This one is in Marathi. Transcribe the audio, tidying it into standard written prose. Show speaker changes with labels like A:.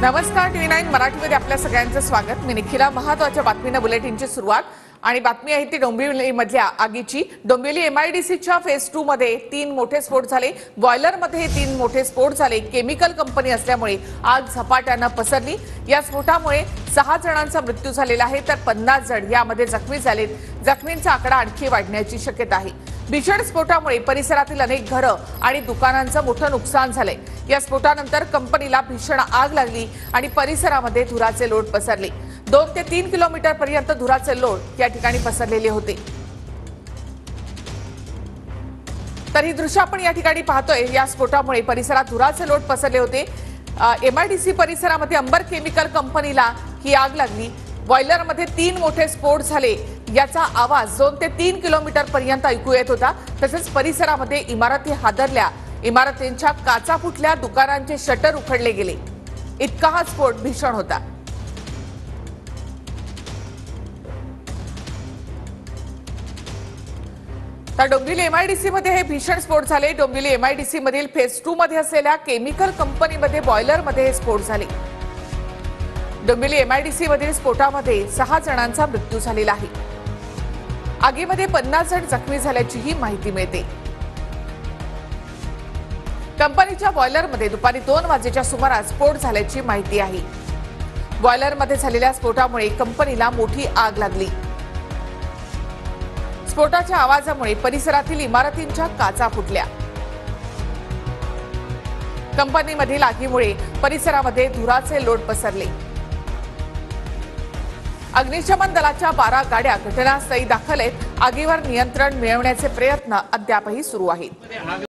A: नमस्कार टी9 मराठीमध्ये आपल्या सगळ्यांचं स्वागत। मी निखिला। महत्त्वाच्या बातमीने बुलेटिनची सुरुवात आणि बातमी आहे ती डोंबिवलीमधल्या आगीची। डोंबिवली एमआयडीसीच्या फेज 2 मध्ये 3 मोठे स्फोट झाले। बॉयलरमध्ये 3 मोठे स्फोट झाले। केमिकल कंपनी असल्यामुळे आग झपाट्याने पसरली। या स्फोटामुळे 6 जणांचा मृत्यू झालेला आहे तर 50 जण यामध्ये जखमी झालेत। जखमींचा आकडा आणखी वाढण्याची शक्यता आहे। भीषण स्फोटामुळे परिसरातील अनेक घरं आणि दुकानांचं मोठं नुकसान झालंय। या स्फोटानंतर कंपनीला भीषण आग लागली आणि परिसरामध्ये धुराचे लोट पसरले। 2 ते 3 किलोमीटर पर्यंत धुराचे लोट या ठिकाणी पसरलेले होते। तर ही दृश्य आपण या ठिकाणी पाहतोय। या स्फोटामुळे परिसरात धुराचे लोट पसरले होते। एमआयडीसी परिसरामध्ये अंबर केमिकल कंपनीला ही आग लागली। बॉयलरमध्ये 3 मोठे स्फोट झाले। याचा आवाज 2 ते 3 किलोमीटर पर्यंत ऐकू येत होता। तसेच परिसरामध्ये इमारती हादरल्या, इमारतींच्या काचा फुटल्या, दुकानांचे शटर उखडले गेले। इतका हा स्फोट भीषण होता। तर डोंबिवली एमआयडीसी मध्ये हे भीषण स्फोट झाले। डोंबिवली एमआयडीसी मधील फेज 2 मध्ये असलेल्या केमिकल कंपनीमध्ये बॉयलरमध्ये हे स्फोट झाले। डोंबिवली एमआयडीसी मधील स्फोटामध्ये 6 जणांचा मृत्यू झालेला आहे। आगीमध्ये 50 जण जखमी झाल्याचीही माहिती मिळते। कंपनीच्या बॉयलरमध्ये दुपारी 2 वाजेच्या सुमारास स्फोट झाल्याची माहिती आहे। बॉयलरमध्ये झालेल्या स्फोटामुळे कंपनीला मोठी आग लागली। स्फोटाच्या आवाजामुळे परिसरातील इमारतींच्या काचा फुटल्या। कंपनीमधील आगीमुळे परिसरामध्ये धुराचे लोट पसरले। अग्निशमन दलाच्या 12 गाड्या घटनास्थळी दाखल आहेत। आगीवर नियंत्रण मिळवण्याचे प्रयत्न अद्यापही सुरू आहेत।